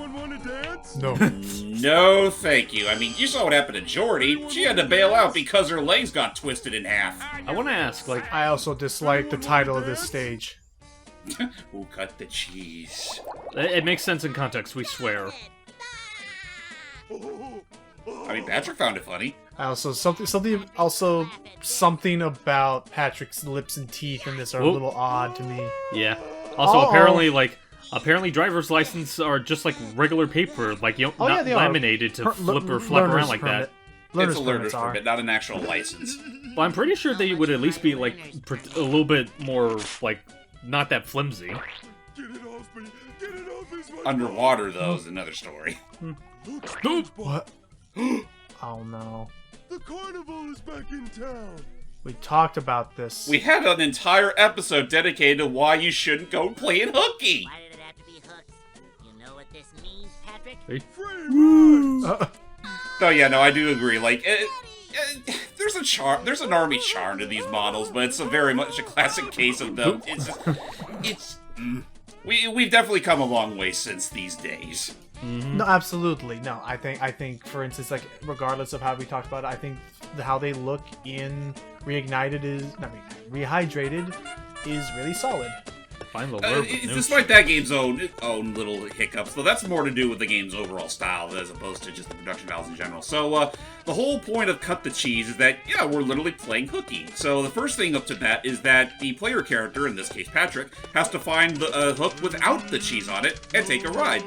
Anyone want to dance? No. No, thank you. I mean, you saw what happened to Jordy. She had to bail out because her legs got twisted in half. I want to ask, like, I also dislike the title of this stage. Who cut the cheese? it makes sense in context, we swear. I mean, Patrick found it funny. I also something about Patrick's lips and teeth in this are a Whoop. little odd to me. Yeah. Also, Uh-oh. apparently driver's license are just like regular paper, like, you know, Oh, yeah, not they are. laminated to flip or flap Learner's around like permit. that. Learner's It's a learner's permits are. permit, not an actual license. Well, I'm pretty sure they would at least be, like, a little bit more, like, not that flimsy. Get it off me! Get it off me! SpongeBob. Underwater, though, is another story. Look, SpongeBob. What? Oh no. The carnival is back in town. We talked about this. We had an entire episode dedicated to why you shouldn't go playing hooky. Why did it have to be hooks? You know what this means, Patrick? Free rides. Oh yeah, no, I do agree. Like, there's a charm, there's an army charm to these models, but it's a very much a classic case of them. We've definitely come a long way since these days. No, absolutely. No, I think, for instance, like, regardless of how we talked about it, I think how they look in Rehydrated is really solid. Find the word. Despite that game's own little hiccups, though, that's more to do with the game's overall style as opposed to just the production values in general. So, the whole point of Cut the Cheese is that, yeah, we're literally playing hooky. So the first thing up to bat is that the player character, in this case Patrick, has to find the hook without the cheese on it and take a ride.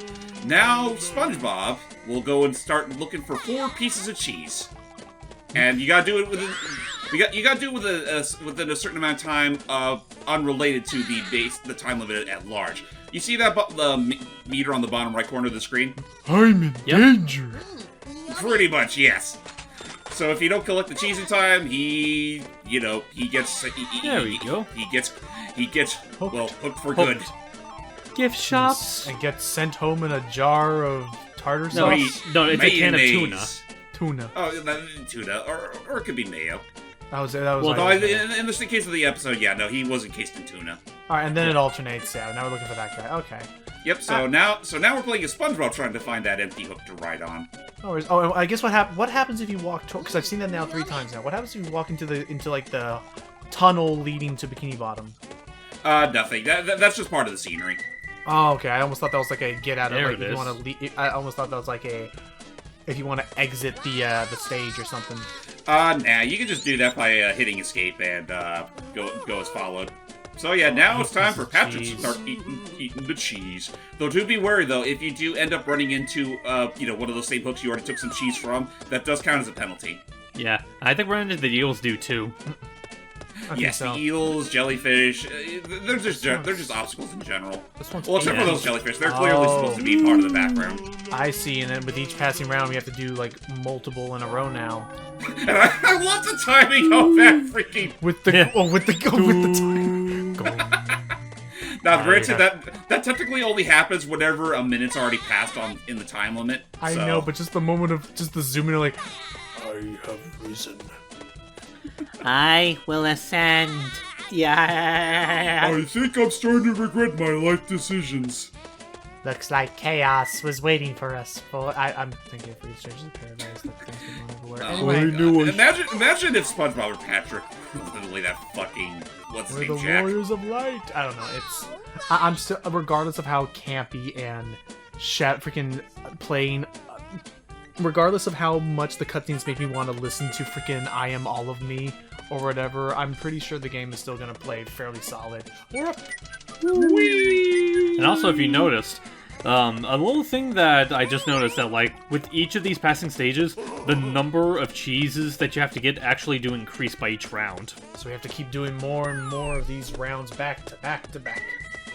Now, SpongeBob will go and start looking for 4 pieces of cheese. And you gotta do it within... You gotta do it within a certain amount of time, unrelated to the time limit at large. You see that the meter on the bottom right corner of the screen? I'm in danger. Pretty much, yes. So if you don't collect the cheese in time, he gets. There we go. He gets hooked for Hooked. good. Gift shops. And gets sent home in a jar of tartar No, sauce. no, it's a can of tuna. Mayonnaise. Tuna. Oh, tuna, or it could be mayo. That was Well, like, no, in the case of the episode, yeah, no, he was encased in tuna. Alright, and then it alternates, yeah. Now we're looking for that guy. Okay. Yep. So now we're playing as SpongeBob trying to find that empty hook to ride on. Oh, I guess what happens if you walk because I've seen that now 3 times now. What happens if you walk into like the tunnel leading to Bikini Bottom? Nothing. That's just part of the scenery. Oh, okay. I almost thought that was like a get out of There like it if you is. want to I almost thought that was like a if you want to exit the stage or something. Nah, you can just do that by hitting escape and go as followed. So yeah, now it's time for Patrick to start eating the cheese. Though do be wary though, if you do end up running into one of those same hooks you already took some cheese from, that does count as a penalty. Yeah, I think running into the eels do too. I think Yes, so. the eels, jellyfish, they're just obstacles in general. This one's Well, except for Yeah. those jellyfish, they're clearly supposed to be part of the background. I see, and then with each passing round, we have to do like multiple in a row now. And I love the timing of that freaking. With the Yeah. with the time. Now, granted, that technically only happens whenever a minute's already passed in the time limit. I so- know, but just the moment of just the zoom in, like I have risen. I will ascend. Yeah. I think I'm starting to regret my life decisions. Looks like chaos was waiting for us. Well, I'm thinking for these changes of paradise. That things are going everywhere. Oh Anyway, my God. Imagine if SpongeBob or Patrick was literally that fucking what's his we're name, the Jack? warriors of light. I don't know. I'm still, regardless of how campy and freaking playing. Regardless of how much the cutscenes make me want to listen to freaking I Am All of Me or whatever, I'm pretty sure the game is still going to play fairly solid. And also, if you noticed, a little thing that I just noticed that, like, with each of these passing stages, the number of cheeses that you have to get actually do increase by each round. So we have to keep doing more and more of these rounds back to back to back.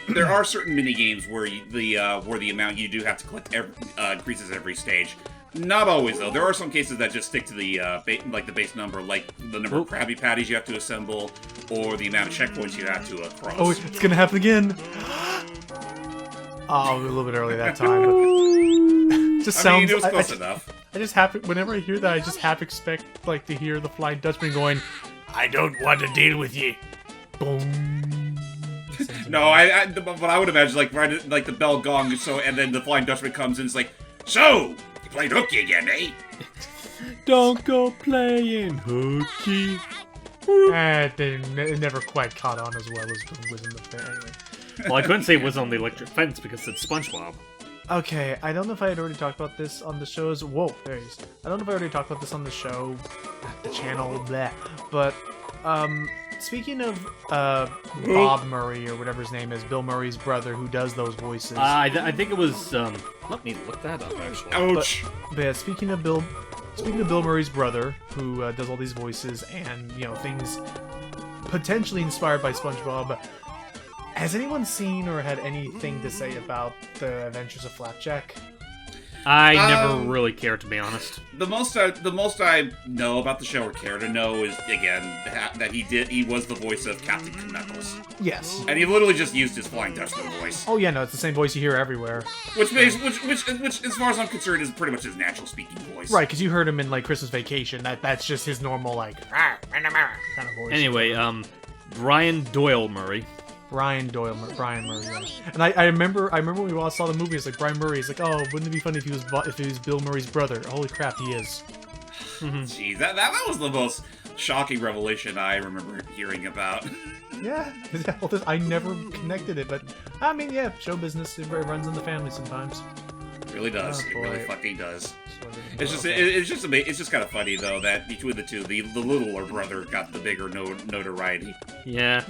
There are certain mini games where the amount you do have to collect increases every stage. Not always, though. There are some cases that just stick to the the base number, like the number of Krabby Patties you have to assemble, or the amount of checkpoints you have to cross. Oh, it's gonna happen again. Oh, a little bit early that time. But just I mean, sounds. it was close enough. I just happen whenever I hear that, I just half expect like to hear the Flying Dutchman going, "I don't want to deal with you." Boom. No, but I would imagine like right, like the bell gong, so and then the Flying Dutchman comes in. It's like, so you played hooky again, eh? Don't go playing hooky. It never quite caught on as well as Wizard of the Anyway. Well, I couldn't say it was on the electric fence because it's SpongeBob. Okay, I don't know if I had already talked about this on the shows. Whoa, there he is. I don't know if I already talked about this on the show, the channel, bleh. But, speaking of, Bob Murray, or whatever his name is, Bill Murray's brother, who does those voices. I think it was, let me look that up, actually. Ouch. But yeah, speaking of Bill Murray's brother, who does all these voices and, you know, things potentially inspired by SpongeBob, has anyone seen or had anything to say about the Adventures of Flapjack? I never really cared, to be honest. The most I know about the show or care to know is again that he was the voice of Captain Knuckles, Yes. and he literally just used his Flying Dutchman voice, Oh yeah, no, it's the same voice you hear everywhere. which as far as I'm concerned is pretty much his natural speaking voice. Right, because you heard him in like Christmas Vacation. That's just his normal like kind of voice. Anyway, Brian Doyle Murray. Brian Murray. Yeah. And I remember when we all saw the movie. It's like Brian Murray. It's like, oh, wouldn't it be funny if he was Bill Murray's brother? Holy crap, he is. Jeez, that was the most shocking revelation I remember hearing about. Yeah, I never connected it, but I mean, yeah, show business. It runs in the family sometimes. It really does. Oh, It really boy. fucking does. So, It's just kind of funny though that between the two, the littler brother got the bigger notoriety. Yeah.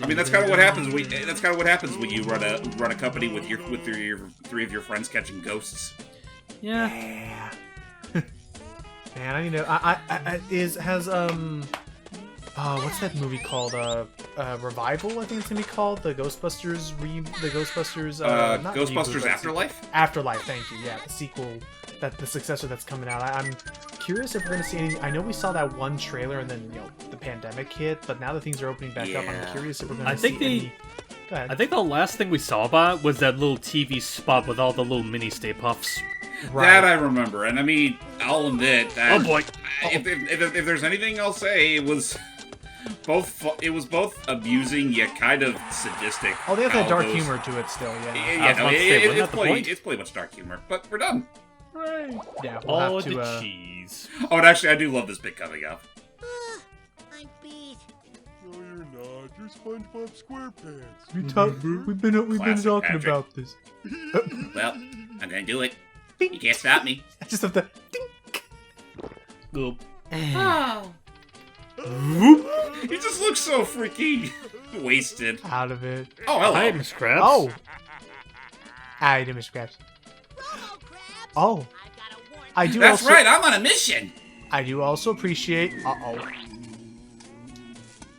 I mean, that's kind of what happens. That's kind of what happens when you run a company with your three of your friends catching ghosts. Yeah. Yeah. Man, I need to. What's that movie called? Revival, I think it's gonna be called. The Ghostbusters not Ghostbusters reboot, Afterlife. Afterlife, thank you. Yeah, the sequel, the successor that's coming out. I'm curious if we're gonna see any. I know we saw that one trailer and then the pandemic hit, but now that things are opening back up, I'm Yeah. curious if we're gonna I see think any. Go ahead. I think the last thing we saw about it was that little TV spot with all the little mini Stay Puffs. That I remember, and I mean, I'll admit that. Oh boy. If there's anything I'll say, it was both amusing yet kind of sadistic. Oh, they have how that dark those- humor to it still. Yeah. Yeah, was about to say, wasn't that the point? it's pretty much dark humor, but we're done. Yeah. We'll All have to. the cheese. Oh, and actually, I do love this bit coming up. I'm beat. No, you're not. You're SpongeBob SquarePants. We've been Classic talking Patrick. about this. Well, I'm gonna do it. You can't stop me. I just have to. Goop. He just looks so freaking wasted. Out of it. Oh, hello. Hi, Miss Krabs. Oh! I did, Mr. Krabs. Robo crabs. Oh, I've got a warning. I do That's also. right. I'm on a mission. I do also appreciate.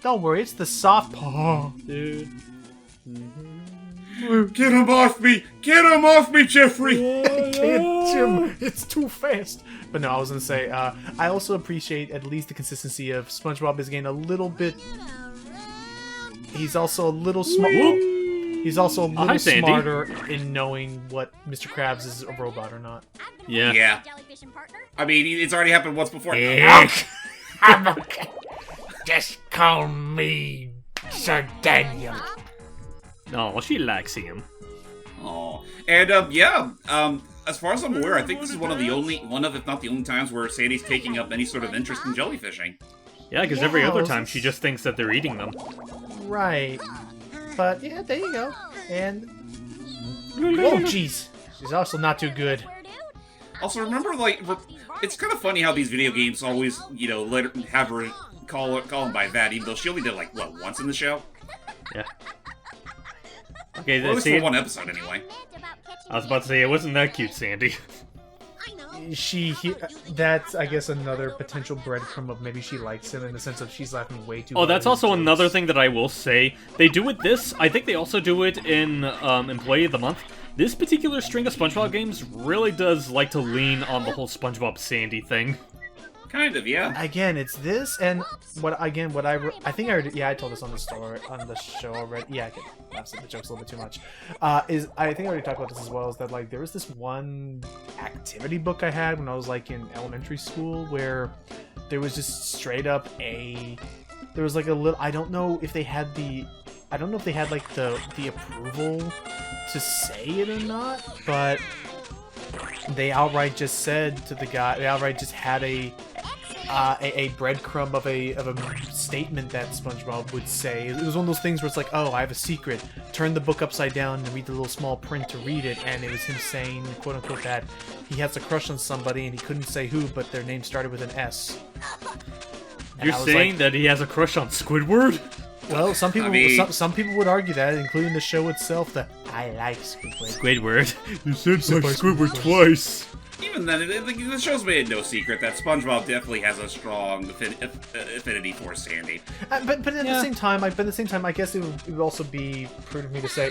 Don't worry, it's the soft paw. Dude. Get him off me! Get him off me, Jeffrey! Jim, it's too fast. But no, I was gonna say, I also appreciate at least the consistency of SpongeBob is getting a little bit. He's also a little smart. He's also a Hi, little Sandy. smarter in knowing what Mr. Krabs is a robot or not. Yeah. Yeah. Jellyfishing partner. I mean, it's already happened once before. I'm okay. Just call me Sir Daniel. Oh, she likes him. Oh, and as far as I'm aware, I think this is one of, if not the only times where Sandy's taking up any sort of interest in jellyfishing. Yeah, because every Yeah, other well, time she just thinks that they're eating them. Right. But yeah, there you go. And oh, jeez, she's also not too good. Where, dude? Also, remember, it's kind of funny how these video games always, have her call him by that, even though she only did once in the show. Yeah. Okay, Or at least see, for one episode, anyway. I was about to say, it wasn't that cute, Sandy. I know. That's, I guess, another potential breadcrumb of maybe she likes him in the sense of she's laughing way too Oh, hard that's at also his another jokes. thing that I will say. They do it this. I think they also do it in Employee of the Month. This particular string of SpongeBob games really does like to lean on the whole SpongeBob Sandy thing. Kind of, yeah. Again, it's this and I think I already, I told this on the show already. Yeah, I've said the jokes a little bit too much. I think I already talked about this as well. Is that there was this one activity book I had when I was in elementary school where there was just straight up a there was like a little. I don't know if they had the like the approval to say it or not, but they outright just said to the guy. They outright just had a breadcrumb of a statement that SpongeBob would say. It was one of those things where it's like, oh, I have a secret. Turn the book upside down and read the little small print to read it. And it was him saying, quote unquote, that he has a crush on somebody and he couldn't say who, but their name started with an S. And You're saying that he has a crush on Squidward? Well, some people, I mean- some people would argue that, including the show itself. That I like Squidward. Squidward. You said like Squidward twice. Even then, the show's made no secret that SpongeBob definitely has a strong affinity for Sandy. But at the same time, I guess it would also be prudent of me to say,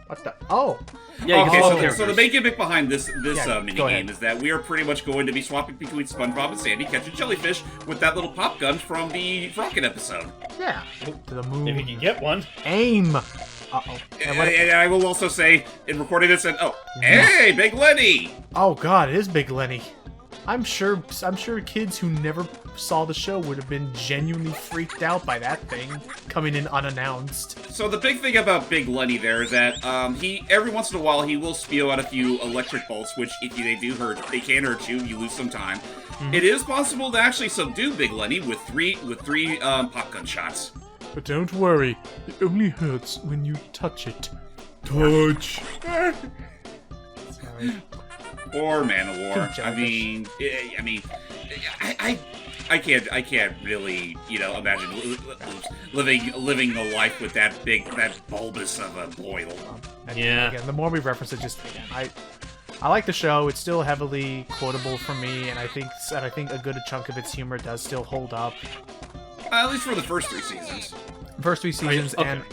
what the? Oh, Yeah, you Okay, can so, characters. so the main gimmick behind this Yeah, mini go ahead. game is that we are pretty much going to be swapping between SpongeBob and Sandy catching jellyfish with that little pop gun from the Rocket episode. yeah, to the moon. If you can get one. Aim. Uh-oh. And I will also say, in recording this, hey, Big Lenny! Oh God, it is Big Lenny. I'm sure kids who never saw the show would have been genuinely freaked out by that thing coming in unannounced. So the big thing about Big Lenny there is that he every once in a while he will spew out a few electric bolts, which if they can hurt you. You lose some time. It is possible to actually subdue Big Lenny with three pop gun shots. But don't worry, it only hurts when you touch it. Touch. Sorry. Or Man of War. Jellyfish. I can't really, imagine living a life with that bulbous of a boil. And Yeah. Again, the more we reference it, I like the show. It's still heavily quotable for me, and I think a good chunk of its humor does still hold up. At least for the first 3 seasons. First 3 seasons, okay. and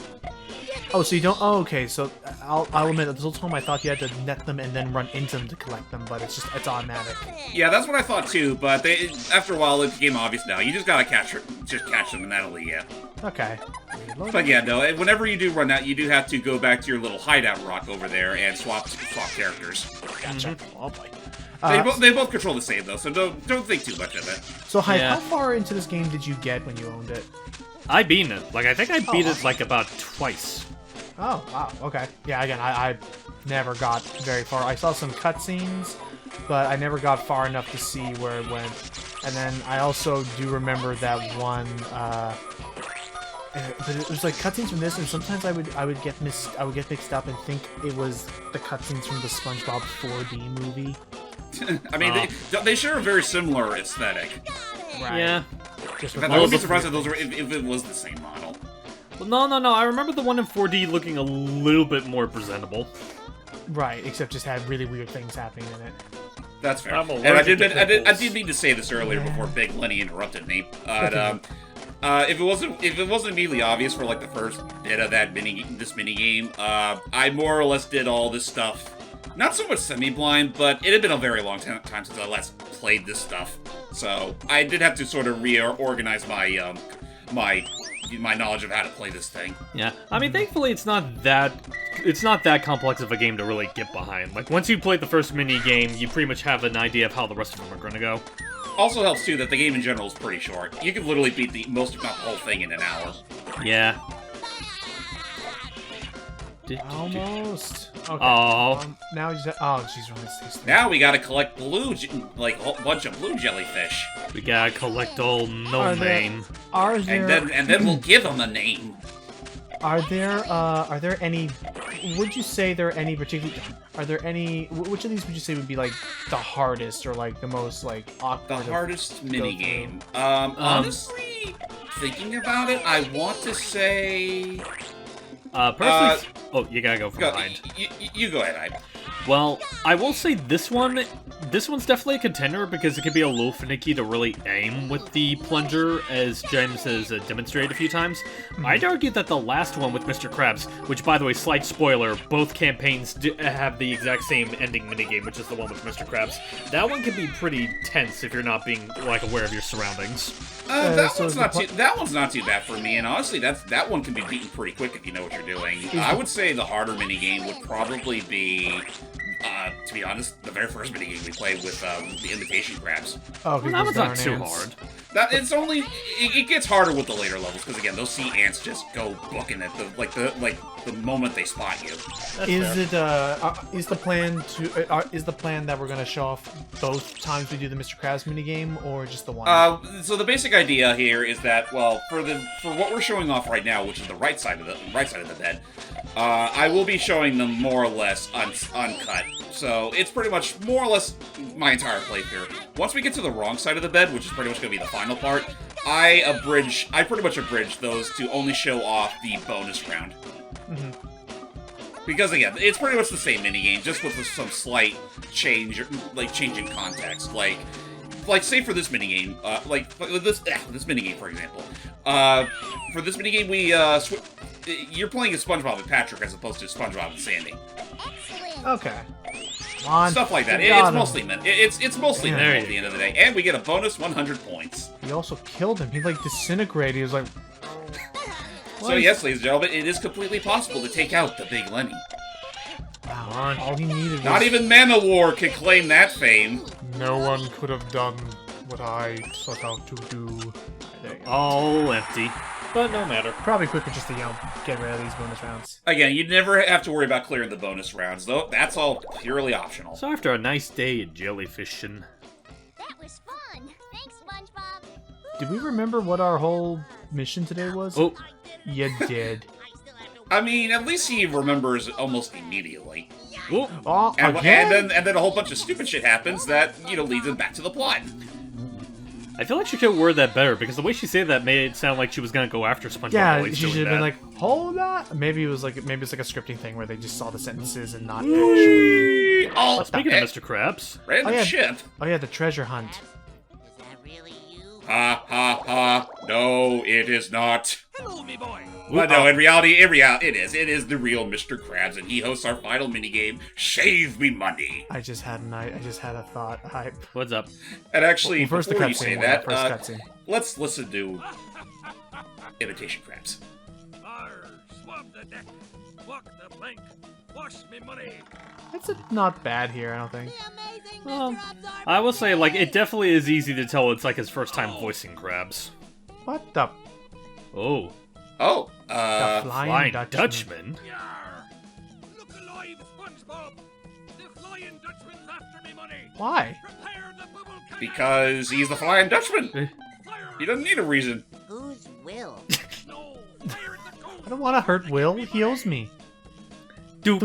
oh, so you don't? Oh, okay. So I'll admit, this whole time I thought you had to net them and then run into them to collect them, but it's automatic. Yeah, that's what I thought too. But after a while, it became obvious. Now you just gotta catch them, and that'll lead you. Okay. But yeah, no. Whenever you do run out, you do have to go back to your little hideout rock over there and swap characters. Gotcha. Oh boy. They both control the same though, so don't think too much of it. So, Hyde, Yeah. how far into this game did you get when you owned it? I beat it. Like, I think I beat it awesome. like about twice. Oh, wow. Okay. Yeah, again, I never got very far. I saw some cutscenes, but I never got far enough to see where it went. And then I also do remember that one, but it was like cutscenes from this, and sometimes I would get mixed up and think it was the cutscenes from the SpongeBob 4D movie. I mean, they share a very similar aesthetic. Right. Yeah. Just In with fact, I would be lots of- surprised if it was the same model. Well, no. I remember the one in 4D looking a little bit more presentable. Right, except just had really weird things happening in it. That's fair. I'm And I allergic did, to I did pickles. mean to say this earlier before Big Lenny interrupted me. But if it wasn't immediately obvious for like the first bit of this mini game, I more or less did all this stuff. Not so much semi-blind, but it had been a very long time since I last played this stuff. So I did have to sort of reorganize my my knowledge of how to play this thing. Yeah. I mean, thankfully, it's not that complex of a game to really get behind. Like, once you play the first mini game, you pretty much have an idea of how the rest of them are going to go. Also helps too that the game in general is pretty short. You can literally beat most, if not the whole thing, in an hour. Yeah. Almost. Okay. Oh. Now he's oh, jeez, really tasty. Now we gotta collect a whole bunch of blue jellyfish, We gotta collect all no Are there- name. Are there and then we'll give them a name. are there any? Would you say there are any particular? Are there any? Which of these would you say would be like the hardest or like the most like The awkward? hardest go mini through? game. Honestly, thinking about it, I want to say. Personally, oh, you gotta go from Go, behind. you go ahead, Hyde. Well, I will say this one's definitely a contender because it can be a little finicky to really aim with the plunger, as James has demonstrated a few times. I'd argue that the last one with Mr. Krabs, which, by the way, slight spoiler, both campaigns have the exact same ending minigame, which is the one with Mr. Krabs. That one can be pretty tense if you're not being, like, aware of your surroundings. That so one's the not too bad for me, and honestly, that one can be beaten pretty quick if you know what you're doing. I would say the harder minigame would probably be, to be honest, the very first minigame we played with the imitation crabs. Oh, Well, that one's not too hard. It's only it gets harder with the later levels because again, those sea ants just go booking at the moment they spot you. Is the plan that we're gonna show off both times we do the Mr. Krabs minigame, or just the one? So the basic idea here is that, well, for what we're showing off right now, which is the right side of the bed, I will be showing them more or less uncut. So it's pretty much more or less my entire playthrough. Once we get to the wrong side of the bed, which is pretty much going to be the final part, I pretty much abridge those to only show off the bonus round. Mm-hmm. Because again, it's pretty much the same minigame, just with some slight change, change in context. Like say for this minigame, this minigame for example. For this minigame, you're playing as SpongeBob and Patrick as opposed to SpongeBob and Sandy. Okay. On. Stuff like that. It's mostly meant. It's mostly Yeah. meant at the end of the day, and we get a bonus 100 points. He also killed him. He like disintegrated. He was like. So yes, ladies and gentlemen, it is completely possible to take out the Big Lenny. Wow. All he needed was. Not even Manowar could claim that fame. No one could have done what I set out to do. There you go. All empty. But no matter. Probably quicker just to get rid of these bonus rounds. Again, you'd never have to worry about clearing the bonus rounds, though. That's all purely optional. So after a nice day of jellyfishing... That was fun. Thanks, SpongeBob. Did we remember what our whole mission today was? Oh, You did. I mean, at least he remembers almost immediately. oh, Oh, And again? then a whole bunch of stupid shit happens that, leads him back to the plot. I feel like she could word that better, because the way she said that made it sound like she was gonna go after SpongeBob while Yeah, he's she doing should have that. been like, hold on. Maybe it's like a scripting thing where they just saw the sentences and not actually. Oh, Speaking of Mr. Krabs, random Oh, yeah. ship. Oh yeah, the treasure hunt. Is that really you? Ha ha ha. No, it is not. Hello, me boy. But no, in reality, it is. It is the real Mr. Krabs, and he hosts our final minigame, Shave Me Money. I just had a thought. what's up? And actually, Well, first the before you say cutscene. that, First cutscene. let's listen to Imitation Krabs. Arr, swab the deck, walk the plank, wash me money. That's not bad here, I don't think. Amazing Well, I will say, like, it definitely is easy to tell it's like his first time voicing Krabs. What the? Oh, Oh, The Flying Dutchman? Yarr! Look alive, SpongeBob! The Flying Dutchman's after me money! Why? Prepare the bubble cannon! because he's the Flying Dutchman. Fire! He doesn't need a reason. Who's Will? No! Fire the cone! I don't want to hurt Will. He owes me. Doop.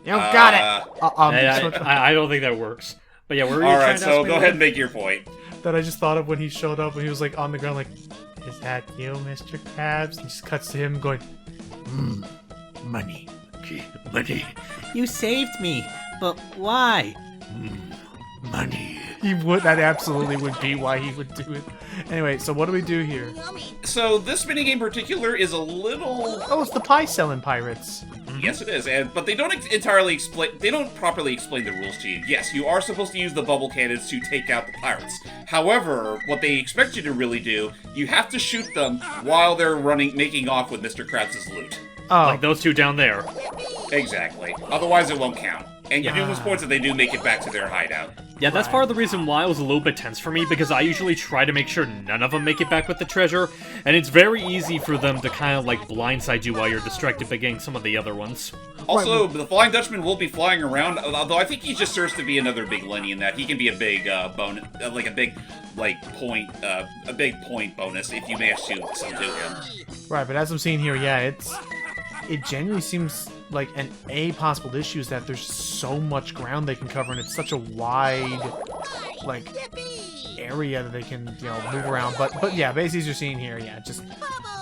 You got it. I don't think that works. But yeah, where are you All trying right, to so ask me go about? ahead and make your point. That I just thought of when he showed up when he was like on the ground, like, is that you, Mr. Krabs? And he just cuts to him going, money. Money. You saved me, but why? Money. He would. That absolutely would be why he would do it. Anyway, so what do we do here? So this minigame in particular is a little... Oh, it's the pie selling pirates. Yes, it is, but they don't entirely explain. They don't properly explain the rules to you. Yes, you are supposed to use the bubble cannons to take out the pirates. However, what they expect you to really do, you have to shoot them while they're making off with Mr. Krabs' loot. Oh, Like those two down there. Exactly. Otherwise, it won't count. And you do lose points if they do make it back to their hideout. Yeah, that's part of the reason why it was a little bit tense for me, because I usually try to make sure none of them make it back with the treasure, and it's very easy for them to kind of, like, blindside you while you're distracted by getting some of the other ones. Also, the Flying Dutchman will be flying around, although I think he just serves to be another big Lenny in that he can be a big bonus, like a big point bonus if you manage to subdue him. right. But as I'm seeing here, yeah, it genuinely seems like a possible issue is that there's so much ground they can cover, and it's such a wide, like, area that they can, move around. But yeah, basically as you're seeing here, yeah, just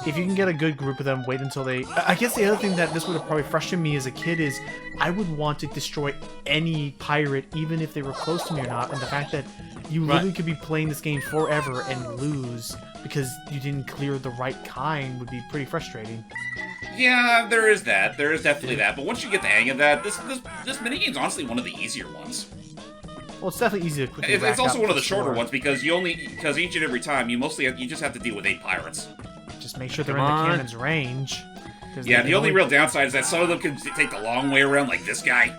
if you can get a good group of them, wait until they... I guess the other thing that this would have probably frustrated me as a kid is I would want to destroy any pirate, even if they were close to me or not, and the fact that you literally could be playing this game forever and lose because you didn't clear the right kind would be pretty frustrating. Yeah, there is that. There is definitely that. But once you get the hang of that, this minigame's honestly one of the easier ones. Well, it's definitely easy to quickly rack It's also up one of the for shorter sure. ones because each and every time you just have to deal with 8 pirates. Just make sure they're Come in the on. cannon's range. 'cause Yeah, they the can only real downside is that some of them can take the long way around, like this guy.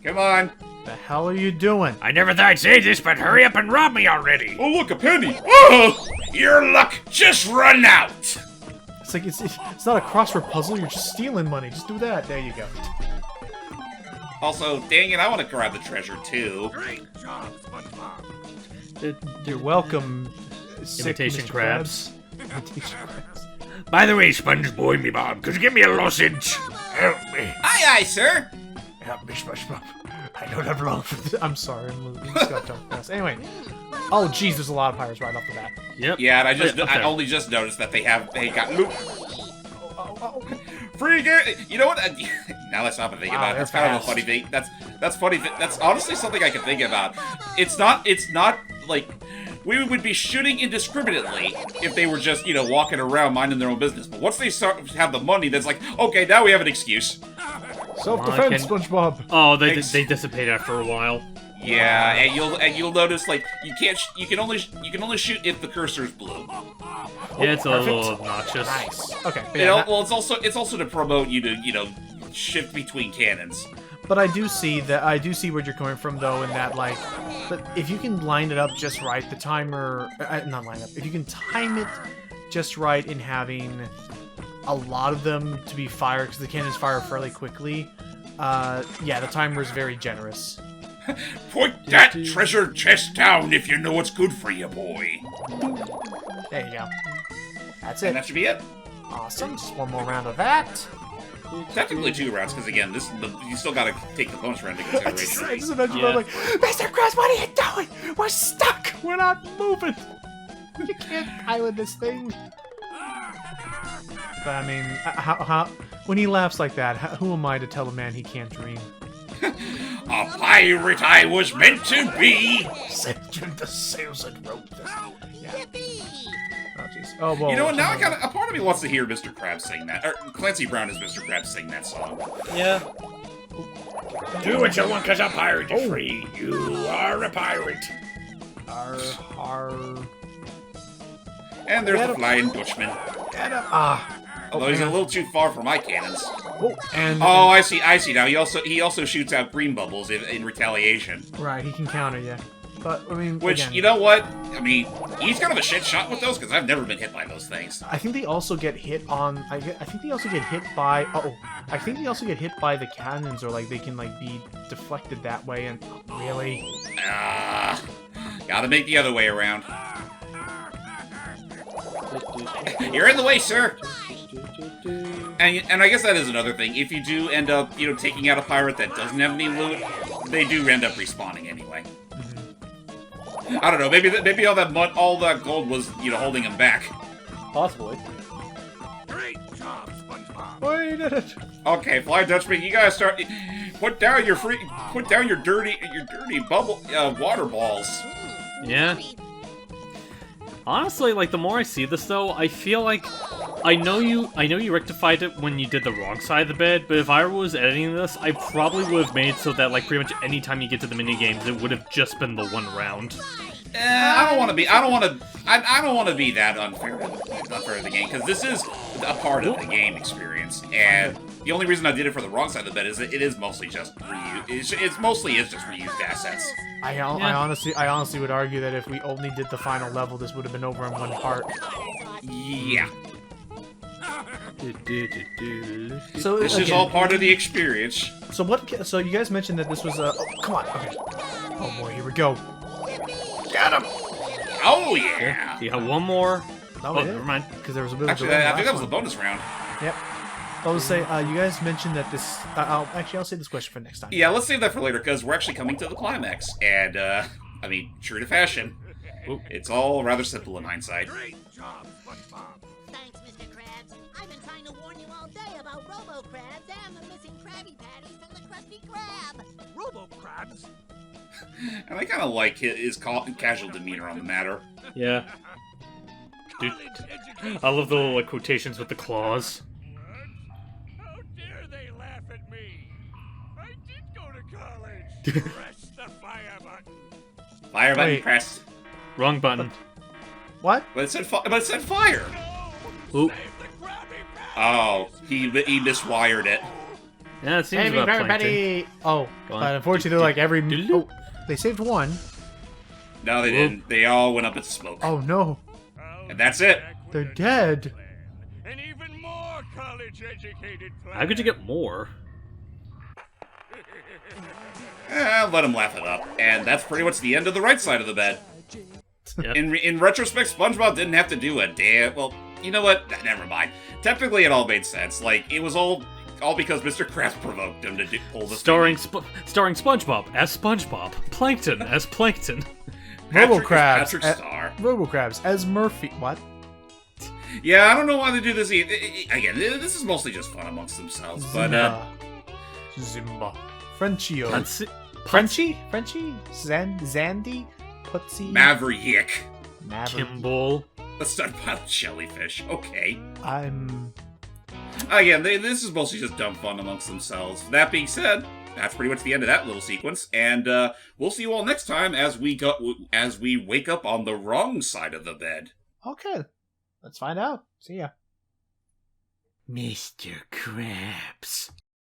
Come on. The hell are you doing? I never thought I'd say this, but hurry up and rob me already. Oh, look, a penny. Oh, your luck just run out. It's like it's not a crossword puzzle. You're just stealing money. Just do that. There you go. Also, dang it, I want to grab the treasure, too. Great job, SpongeBob. You're welcome. Sick Imitation Mr. crabs. Imitation crabs. By the way, SpongeBob, me Bob, could you give me a lozenge? Help me. Aye, sir. Help me, SpongeBob. I don't have long for this. I'm sorry. I'm just got done fast. Anyway. Oh, jeez, there's a lot of pirates right off the bat. Yep. Yeah, and Up I there. only just noticed that they got loot. Free game. You know what? Now let's stop and think Wow, about it. they're That's kind of a fast. funny thing. That's funny. That's honestly something I can think about. It's not like we would be shooting indiscriminately if they were just walking around minding their own business. But once they start to have the money, that's like, okay, now we have an excuse. Self-defense, Can- SpongeBob. Oh, they Thanks. dissipate after a while. Yeah, and you'll notice like you can only shoot if the cursor's blue. Yeah, it's a little perfect. obnoxious. Nice. Okay. but You yeah, know, that- well, it's also to promote you to shift between cannons. But I do see where you're coming from, though, in that, like, but if you can line it up just right, the timer, not line up, if you can time it just right in having a lot of them to be fired, because the cannons fire fairly quickly, yeah, the timer is very generous. Put that treasure chest down if you know what's good for you, boy. There you go. That's And it. that should be it. Awesome. Just one more round of that. Technically 2 rounds, because again, you still gotta take the bonus round into I consideration. just imagine Yeah. I'm like, Mr. Krabs, what are you doing? We're stuck. We're not moving. You can't pilot this thing. But I mean, how when he laughs like that, who am I to tell a man he can't dream? A pirate I was meant to be. Sent the sails and wrote this. Yippee! Oh jeez. Oh well. You know what? Now a part of me wants to hear Mr. Krabs sing that, or Clancy Brown as Mr. Krabs sing that song. Yeah. Do what you want, cause a pirate is free. You are a pirate. And there's the Flying Dutchman. Although he's a little too far for my cannons. Oh, and Oh, I see now. He also shoots out green bubbles in retaliation. right, he can counter you. But I mean, Which, again, you know what? I mean, he's kind of a shit shot with those because I've never been hit by those things. I think they also get hit on. I think they also get hit by. I think they also get hit by the cannons, or like they can like be deflected that way. And really, Gotta make the other way around. You're in the way, sir. And I guess that is another thing. If you do end up, taking out a pirate that doesn't have any loot, they do end up respawning anyway. I don't know. Maybe all that gold was, holding him back. Possibly. Great job, SpongeBob. oh, you did it. Okay, Fly Dutchman, you gotta start. Put down your dirty bubble water balls. Yeah. Honestly, like, the more I see this, though, I feel like I know you rectified it when you did the wrong side of the bed, but if I was editing this, I probably would have made so that, like, pretty much any time you get to the mini games, it would have just been the one round. I don't want to be that unfair to the game, because this is a part of the game experience, and the only reason I did it for the wrong side of the bed is that it is mostly just reused. It's mostly just reused assets. I honestly would argue that if we only did the final level, this would have been over in one part. Yeah, So this is again, all part of the experience. So what? So you guys mentioned that this was a. Oh, come on. Okay. Oh boy, here we go. Got him. Oh yeah. You have one more. Oh, Oh, never mind. Because there was a bit of Actually, delay in I think that was last the one. bonus round. Yep. I was say, you guys mentioned that this. I'll save this question for next time. Yeah, let's save that for later because we're actually coming to the climax, and I mean, true to fashion, it's all rather simple in hindsight. Great job, SpongeBob. Thanks, Mr. Krabs. I've been trying to warn you all day about Robo-Crabs and the missing Krabby Patties from the Krusty Krab. Robo-Crabs? And I kind of like his casual demeanor on the matter. Yeah. Dude, College education. I love the little, like, quotations with the claws. How dare they laugh at me? I did go to college. Press the fire button. Fire button Wait. pressed, Wrong button. What? but it said fire. Oop. Save the Krabby Patty. Oh, he miswired it. Yeah, it seems Saving about Krabby plankton. Patty! Oh, Go on. but unfortunately, they're like every... Do-do-do. Oh, they saved one. No, they didn't. They all went up in smoke. Oh, no. And that's it. They're dead. An even more college-educated plan. How could you get more? Let him laugh it up. And that's pretty much the end of the right side of the bed. Yep. In retrospect, SpongeBob didn't have to do a damn... Well, you know what? Never mind. Technically, it all made sense. Like, it was all because Mr. Krabs provoked him to pull this. Starring SpongeBob as SpongeBob, Plankton as Plankton. Robocrabs. Patrick Star. Robocrabs as Murphy. What? Yeah, I don't know why they do this. Again, this is mostly just fun amongst themselves. But Zimba. Frenchio. Punsi- Frenchie? Frenchie? Zandy? Putsy? Maverick. Kimball. Let's start about jellyfish. Okay. I'm... Again, this is mostly just dumb fun amongst themselves. That being said, that's pretty much the end of that little sequence, and we'll see you all next time as we wake up on the wrong side of the bed. Okay. Let's find out. See ya. Mr. Krabs.